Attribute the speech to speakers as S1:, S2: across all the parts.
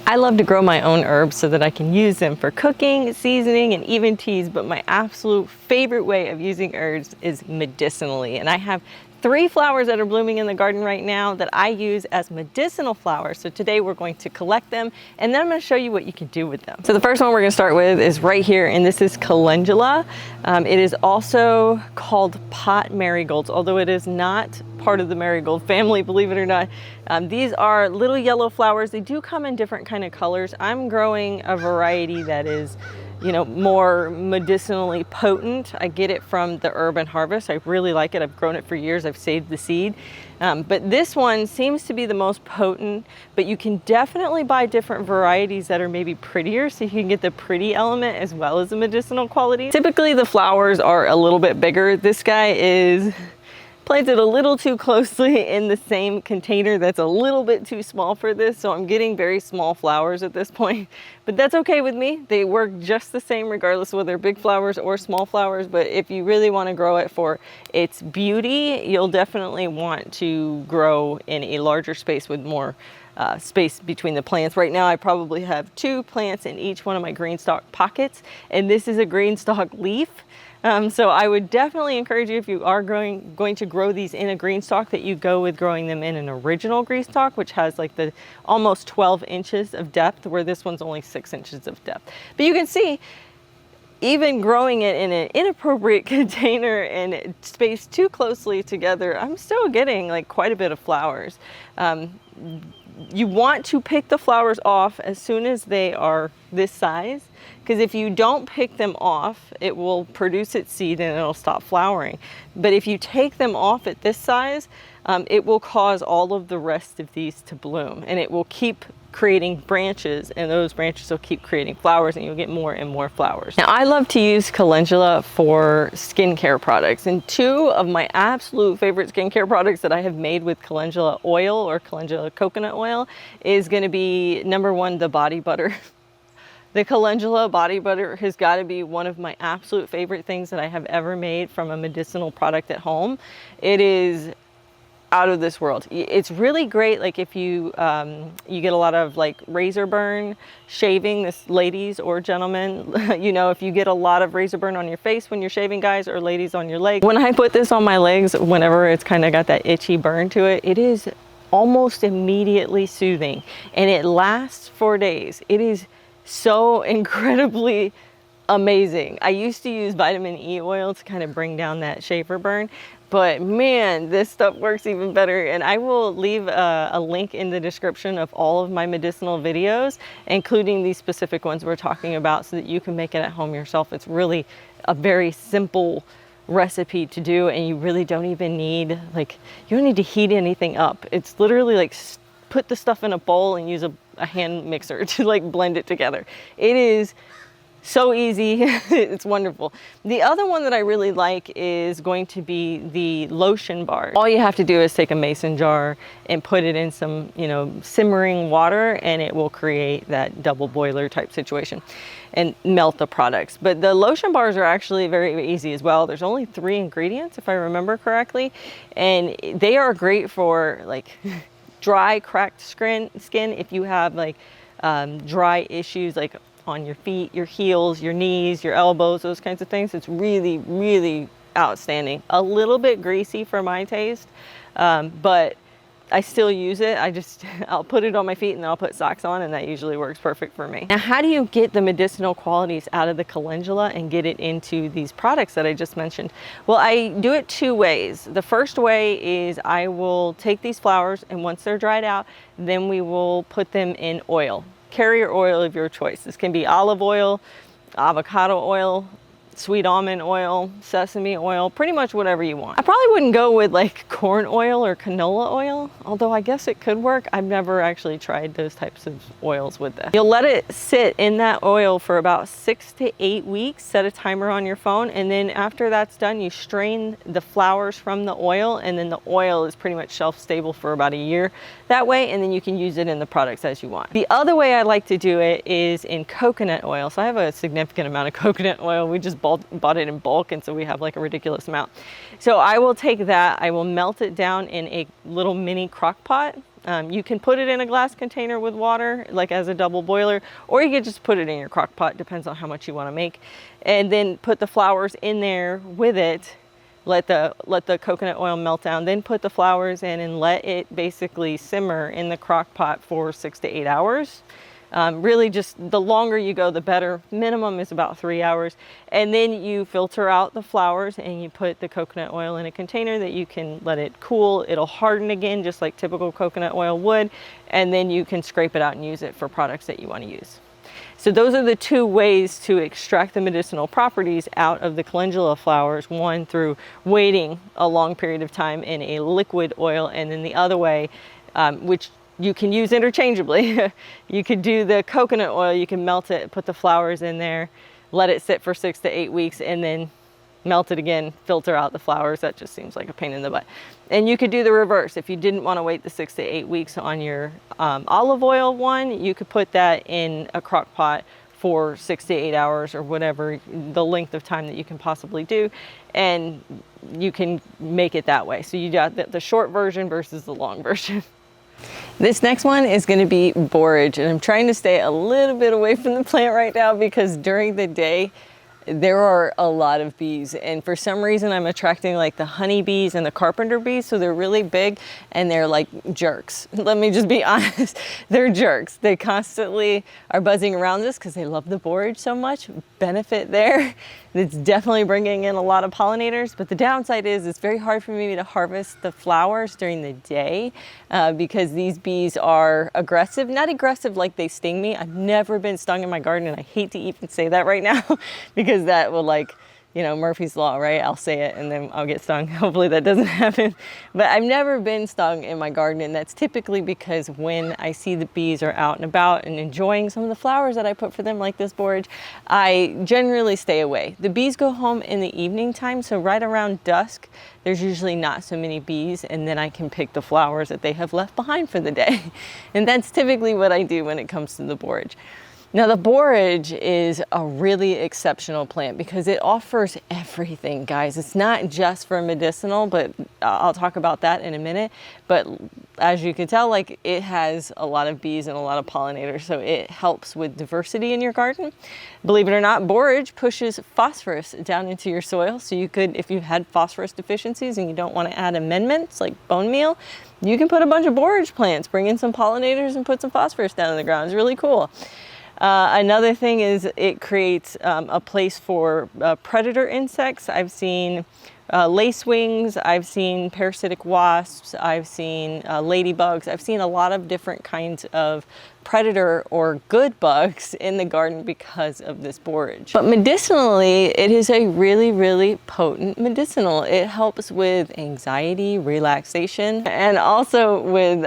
S1: I love to grow my own herbs so that I can use them for cooking, seasoning, and even teas, but my absolute favorite way of using herbs is medicinally. And I have 3 flowers that are blooming in the garden right now that I use as medicinal flowers. So today we're going to collect them, and then I'm going to show you what you can do with them. So the first one we're going to start with is right here, and this is Calendula. It is also called pot marigolds, although it is not part of the marigold family, believe it or not. These are little yellow flowers. They do come in different kind of colors. I'm growing a variety that is, you know, more medicinally potent. I get it from the Urban Harvest. I really like it. I've grown it for years. I've saved the seed. But this one seems to be the most potent, but you can definitely buy different varieties that are maybe prettier, so you can get the pretty element as well as the medicinal quality. Typically the flowers are a little bit bigger. This guy is planted a little too closely in the same container that's a little bit too small for this, so I'm getting very small flowers at this point, but that's okay with me. They work just the same regardless of whether they're big flowers or small flowers. But if you really want to grow it for its beauty, you'll definitely want to grow in a larger space with more space between the plants. Right now I probably have 2 plants in each one of my green stalk pockets, and this is a green stalk leaf. So I would definitely encourage you, if you are going to grow these in a green stalk, that you go with growing them in an original green stalk, which has like the almost 12 inches of depth, where this one's only 6 inches of depth. But you can see, even growing it in an inappropriate container and spaced too closely together, I'm still getting like quite a bit of flowers. You want to pick the flowers off as soon as they are this size, because if you don't pick them off, it will produce its seed and it'll stop flowering. But if you take them off at this size, it will cause all of the rest of these to bloom, and it will keep creating branches, and those branches will keep creating flowers, and you'll get more and more flowers. Now, I love to use Calendula for skincare products, and 2 of my absolute favorite skincare products that I have made with Calendula oil or Calendula coconut oil is going to be, number 1, the body butter. The Calendula body butter has got to be one of my absolute favorite things that I have ever made from a medicinal product at home. It is out of this world. It's really great, like if you you get a lot of like razor burn shaving, this ladies or gentlemen, you know, if you get a lot of razor burn on your face when you're shaving, guys, or ladies on your legs. When I put this on my legs, whenever it's kind of got that itchy burn to it, it is almost immediately soothing, and it lasts for days. It is so incredibly amazing. I used to use vitamin E oil to kind of bring down that shaver burn, but man, this stuff works even better. And I will leave a link in the description of all of my medicinal videos, including these specific ones we're talking about, so that you can make it at home yourself. It's really a very simple recipe to do, and you really don't even need, like, you don't need to heat anything up. It's literally like put the stuff in a bowl and use a hand mixer to like blend it together. It is so easy. It's wonderful. The other one that I really like is going to be the lotion bar. All you have to do is take a mason jar and put it in some, you know, simmering water, and it will create that double boiler type situation and melt the products. But the lotion bars are actually very easy as well. There's only 3 ingredients, if I remember correctly, and they are great for like dry, cracked skin. If you have like dry issues like on your feet, your heels, your knees, your elbows, those kinds of things, it's really, really outstanding. A little bit greasy for my taste, but I still use it. I'll put it on my feet and then I'll put socks on, and that usually works perfect for me. Now, how do you get the medicinal qualities out of the calendula and get it into these products that I just mentioned? Well, I do it 2 ways. The first way is I will take these flowers, and once they're dried out, then we will put them in oil. Carrier oil of your choice. This can be olive oil, avocado oil, sweet almond oil, sesame oil, pretty much whatever you want. I probably wouldn't go with like corn oil or canola oil, although I guess it could work. I've never actually tried those types of oils with this. You'll let it sit in that oil for about 6 to 8 weeks. Set a timer on your phone, and then after that's done, you strain the flowers from the oil, and then the oil is pretty much shelf stable for about a year that way, and then you can use it in the products as you want. The other way I like to do it is in coconut oil. So I have a significant amount of coconut oil. We just bought it in bulk, and so we have like a ridiculous amount. So I will take that, I will melt it down in a little mini crock pot, You can put it in a glass container with water, like as a double boiler, or you could just put it in your crock pot, depends on how much you want to make. And then put the flowers in there with it, let the coconut oil melt down, then put the flowers in and let it basically simmer in the crock pot for 6 to 8 hours. Really just the longer you go, the better. Minimum is about 3 hours. And then you filter out the flowers and you put the coconut oil in a container that you can let it cool. It'll harden again, just like typical coconut oil would. And then you can scrape it out and use it for products that you want to use. So those are the two ways to extract the medicinal properties out of the calendula flowers. One, through waiting a long period of time in a liquid oil, and then the other way, which you can use interchangeably. You could do the coconut oil, you can melt it, put the flowers in there, let it sit for 6 to 8 weeks, and then melt it again, filter out the flowers. That just seems like a pain in the butt. And you could do the reverse. If you didn't want to wait the 6 to 8 weeks on your olive oil one, you could put that in a crock pot for 6 to 8 hours or whatever the length of time that you can possibly do, and you can make it that way. So you got the short version versus the long version. This next one is going to be borage, and I'm trying to stay a little bit away from the plant right now because during the day there are a lot of bees, and for some reason I'm attracting like the honey bees and the carpenter bees, so they're really big and they're like jerks. Let me just be honest, they're jerks. They constantly are buzzing around this because they love the borage so much. Benefit there. It's definitely bringing in a lot of pollinators, but the downside is it's very hard for me to harvest the flowers during the day because these bees are aggressive. Not aggressive like they sting me. I've never been stung in my garden, and I hate to even say that right now because that will, like, you know, Murphy's Law, right? I'll say it and then I'll get stung. Hopefully that doesn't happen. But I've never been stung in my garden, and that's typically because when I see the bees are out and about and enjoying some of the flowers that I put for them, like this borage, I generally stay away. The bees go home in the evening time, so right around dusk, there's usually not so many bees, and then I can pick the flowers that they have left behind for the day. And that's typically what I do when it comes to the borage. Now the borage is a really exceptional plant because it offers everything, guys. It's not just for medicinal, but I'll talk about that in a minute. But as you can tell, like, it has a lot of bees and a lot of pollinators, so it helps with diversity in your garden. Believe it or not, borage pushes phosphorus down into your soil. So you could, if you had phosphorus deficiencies and you don't want to add amendments like bone meal, you can put a bunch of borage plants, bring in some pollinators and put some phosphorus down in the ground. It's really cool. Another thing is it creates a place for predator insects. I've seen lacewings, I've seen parasitic wasps, I've seen ladybugs. I've seen a lot of different kinds of predator or good bugs in the garden because of this borage. But medicinally, it is a really, really potent medicinal. It helps with anxiety, relaxation, and also with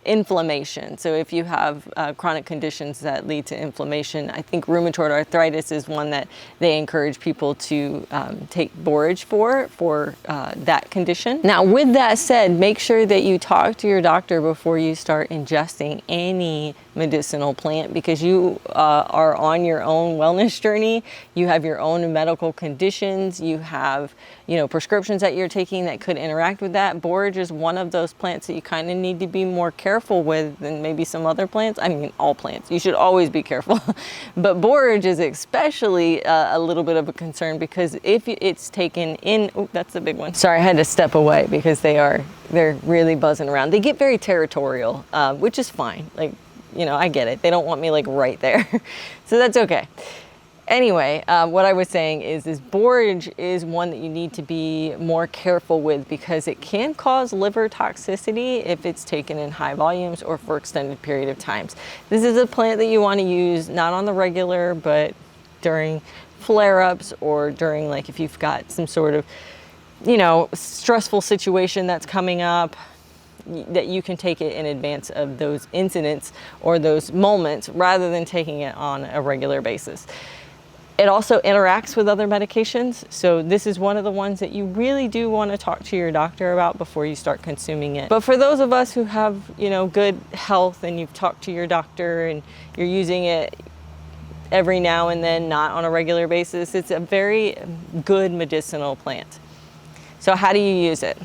S1: inflammation. So if you have chronic conditions that lead to inflammation, I think rheumatoid arthritis is one that they encourage people to take borage for that condition. Now, with that said, make sure that you talk to your doctor before you start ingesting any medicinal plant, because you are on your own wellness journey. You have your own medical conditions. You have, you know, prescriptions that you're taking that could interact with that. Borage is one of those plants that you kind of need to be more careful with than maybe some other plants. I mean, all plants. You should always be careful. But borage is especially a little bit of a concern because if it's taken in, oh, that's the big one. Sorry, I had to step away because they're really buzzing around. They get very territorial, which is fine. Like, you know, I get it. They don't want me like right there. So that's okay. Anyway, what I was saying is borage is one that you need to be more careful with because it can cause liver toxicity if it's taken in high volumes or for extended period of times. This is a plant that you want to use not on the regular, but during flare-ups or during, like, if you've got some sort of, you know, stressful situation that's coming up, that you can take it in advance of those incidents or those moments rather than taking it on a regular basis. It also interacts with other medications, so this is one of the ones that you really do want to talk to your doctor about before you start consuming it. But for those of us who have, you know, good health and you've talked to your doctor and you're using it every now and then, not on a regular basis, it's a very good medicinal plant. So how do you use it?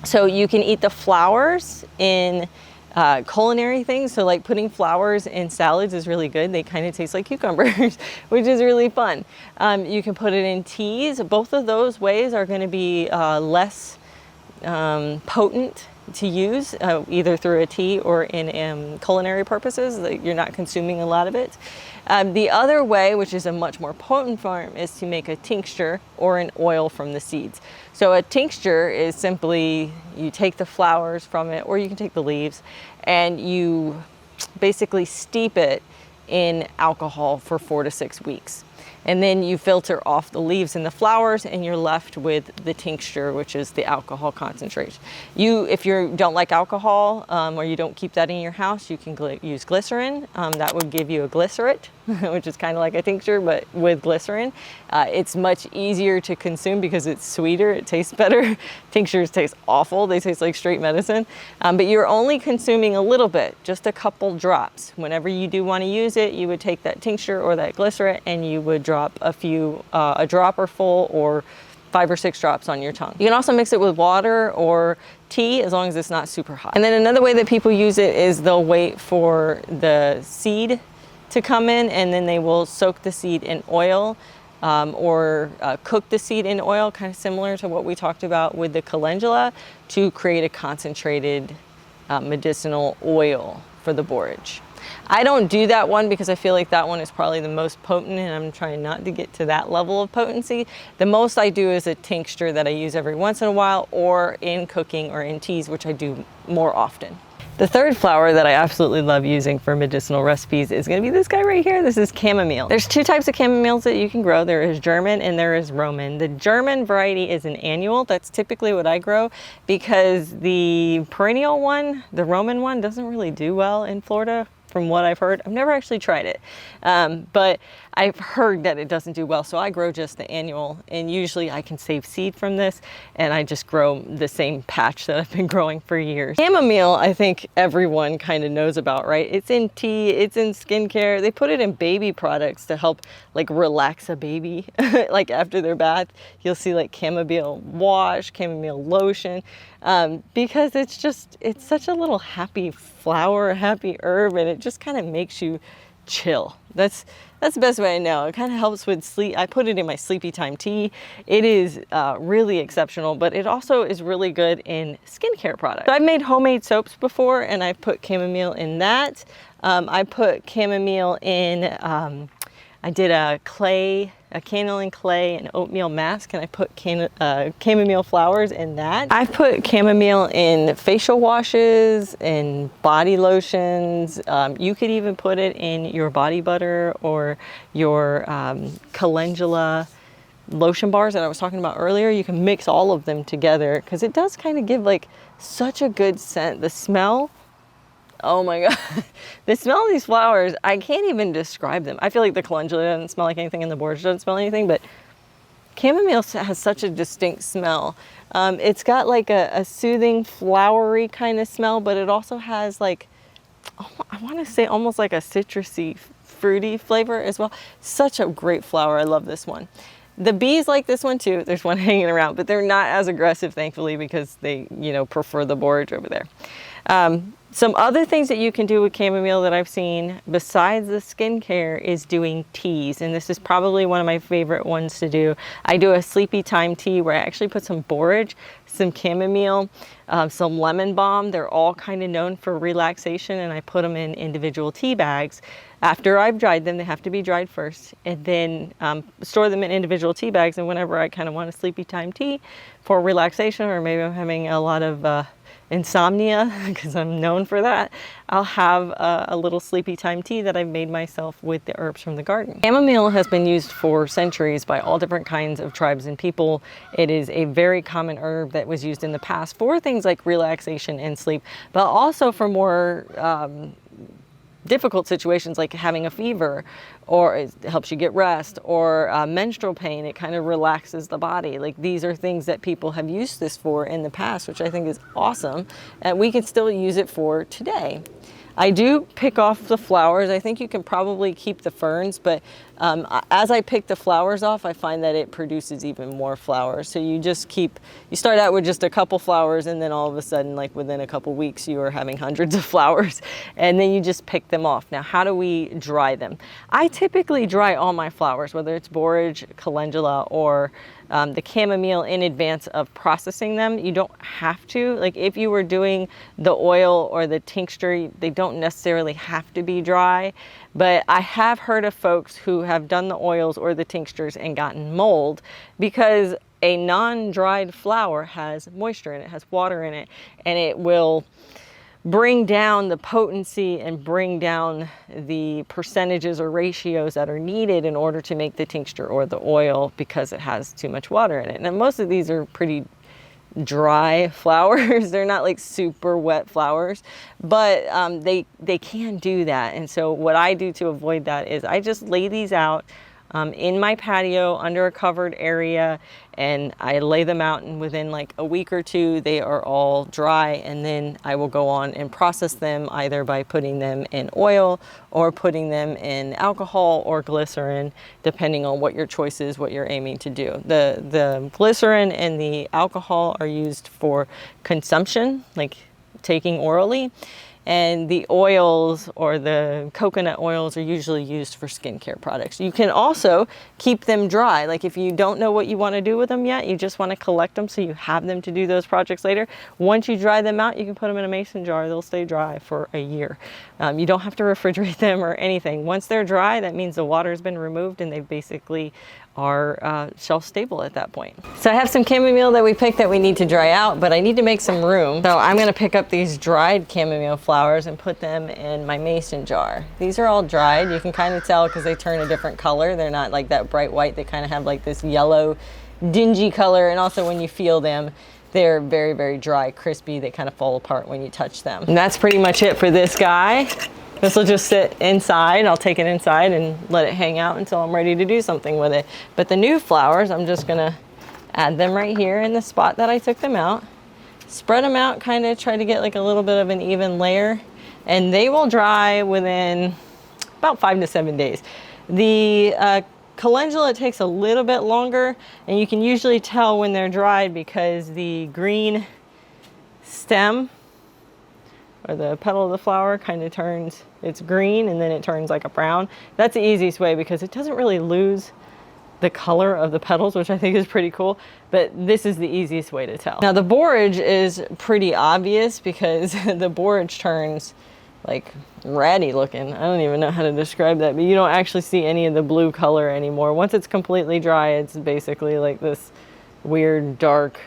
S1: So you can eat the flowers in culinary things. So like putting flowers in salads is really good. They kind of taste like cucumbers, which is really fun. You can put it in teas. Both of those ways are going to be less potent to use, either through a tea or in culinary purposes. You're not consuming a lot of it. The other way, which is a much more potent form, is to make a tincture or an oil from the seeds. So a tincture is simply, you take the flowers from it, or you can take the leaves, and you basically steep it in alcohol for 4 to 6 weeks. And then you filter off the leaves and the flowers, and you're left with the tincture, which is the alcohol concentrate. If you don't like alcohol, or you don't keep that in your house, you can use glycerin. That would give you a glycerate, which is kind of like a tincture, but with glycerin. It's much easier to consume because it's sweeter, it tastes better. Tinctures taste awful, they taste like straight medicine. But you're only consuming a little bit, just a couple drops. Whenever you do want to use it, you would take that tincture or that glycerate, and you would drop a dropper full or 5 or 6 drops on your tongue. You can also mix it with water or tea, as long as it's not super hot. And then another way that people use it is they'll wait for the seed to come in, and then they will soak the seed in oil, or cook the seed in oil, kind of similar to what we talked about with the calendula, to create a concentrated medicinal oil for the borage. I don't do that one because I feel like that one is probably the most potent, and I'm trying not to get to that level of potency. The most I do is a tincture that I use every once in a while, or in cooking or in teas, which I do more often. The third flower that I absolutely love using for medicinal recipes is going to be this guy right here. This is chamomile. There's 2 types of chamomiles that you can grow. There is German and there is Roman. The German variety is an annual. That's typically what I grow, because the perennial one, the Roman one, doesn't really do well in Florida, from what I've heard. I've never actually tried it, but I've heard that it doesn't do well, so I grow just the annual, and usually I can save seed from this, and I just grow the same patch that I've been growing for years. Chamomile, I think everyone kind of knows about, right? It's in tea, it's in skincare. They put it in baby products to help like relax a baby, like after their bath. You'll see like chamomile wash, chamomile lotion, because it's such a little happy flower, happy herb, and it just kind of makes you chill. That's the best way I know. It kind of helps with sleep. I put it in my sleepy time tea. It is really exceptional, but it also is really good in skincare products. So I've made homemade soaps before, and I've put chamomile in that. I put chamomile in, I did a cannelin clay and oatmeal mask, and I put chamomile flowers in that. I've put chamomile in facial washes and body lotions. You could even put it in your body butter or your calendula lotion bars that I was talking about earlier. You can mix all of them together, because it does kind of give like such a good scent. The smell, oh my God. The smell of these flowers, I can't even describe them. I feel like the calendula doesn't smell like anything and the borage doesn't smell anything, but chamomile has such a distinct smell. It's got like a soothing, flowery kind of smell, but it also has like, I want to say almost like a citrusy, fruity flavor as well. Such a great flower. I love this one. The bees like this one too. There's one hanging around, but they're not as aggressive, thankfully, because they, prefer the borage over there. Some other things that you can do with chamomile that I've seen besides the skincare is doing teas, and this is probably one of my favorite ones to do. I do a sleepy time tea where I actually put some borage, some chamomile, some lemon balm. They're all kind of known for relaxation, and I put them in individual tea bags. After I've dried them, they have to be dried first, and then store them in individual tea bags. And whenever I kind of want a sleepy time tea for relaxation, or maybe I'm having a lot of insomnia, because I'm known for that, I'll have a little sleepy time tea that I've made myself with the herbs from the garden. Chamomile has been used for centuries by all different kinds of tribes and people. It is a very common herb that was used in the past for things like relaxation and sleep, but also for more difficult situations like having a fever, or it helps you get rest, or menstrual pain. It kind of relaxes the body. Like, these are things that people have used this for in the past, which I think is awesome, and we can still use it for today. I do pick off the flowers. I think you can probably keep the ferns, but as I pick the flowers off, I find that it produces even more flowers. So you start out with just a couple flowers, and then all of a sudden, like within a couple weeks, you are having hundreds of flowers, and then you just pick them off. Now, how do we dry them? I typically dry all my flowers, whether it's borage, calendula, or the chamomile, in advance of processing them. You don't have to. Like if you were doing the oil or the tincture, they don't necessarily have to be dry. But I have heard of folks who have done the oils or the tinctures and gotten mold because a non-dried flower has moisture in it, has water in it, and it will bring down the potency and bring down the percentages or ratios that are needed in order to make the tincture or the oil because it has too much water in it. Now, most of these are pretty dry flowers. They're not like super wet flowers, but they can do that. And so what I do to avoid that is I just lay these out in my patio under a covered area, and I lay them out, and within like a week or two they are all dry, and then I will go on and process them either by putting them in oil or putting them in alcohol or glycerin, depending on what your choice is, what you're aiming to do. The glycerin and the alcohol are used for consumption, like taking orally, and the oils or the coconut oils are usually used for skincare products. You can also keep them dry. Like if you don't know what you want to do with them yet, you just want to collect them so you have them to do those projects later. Once you dry them out, you can put them in a mason jar. They'll stay dry for a year. You don't have to refrigerate them or anything. Once they're dry, that means the water has been removed and they basically are shelf stable at that point. So I have some chamomile that we picked that we need to dry out, but I need to make some room. So I'm gonna pick up these dried chamomile flowers and put them in my mason jar. These are all dried. You can kind of tell because they turn a different color. They're not like that bright white. They kind of have like this yellow, dingy color. And also when you feel them, they're very, very dry, crispy. They kind of fall apart when you touch them. And that's pretty much it for this guy. This will just sit inside. I'll take it inside and let it hang out until I'm ready to do something with it. But the new flowers, I'm just gonna add them right here in the spot that I took them out. Spread them out, kind of try to get like a little bit of an even layer, and they will dry within about 5 to 7 days. The calendula takes a little bit longer, and you can usually tell when they're dried because the green stem or the petal of the flower kind of turns, it's green and then it turns like a brown. That's the easiest way because it doesn't really lose the color of the petals, which I think is pretty cool, but this is the easiest way to tell. Now the borage is pretty obvious because the borage turns like ratty looking. I don't even know how to describe that, but you don't actually see any of the blue color anymore. Once it's completely dry, it's basically like this weird dark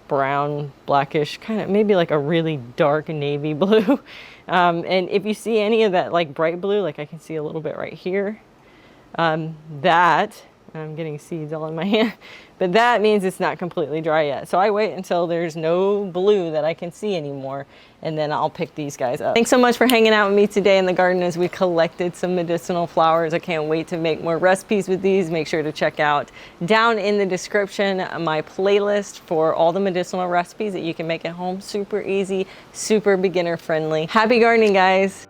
S1: brown, blackish, kind of maybe like a really dark navy blue. And if you see any of that like bright blue, like I can see a little bit right here, that, I'm getting seeds all in my hand, but that means it's not completely dry yet. So I wait until there's no blue that I can see anymore, and then I'll pick these guys up. Thanks so much for hanging out with me today in the garden as we collected some medicinal flowers. I can't wait to make more recipes with these. Make sure to check out down in the description my playlist for all the medicinal recipes that you can make at home. Super easy, super beginner friendly. Happy gardening, guys.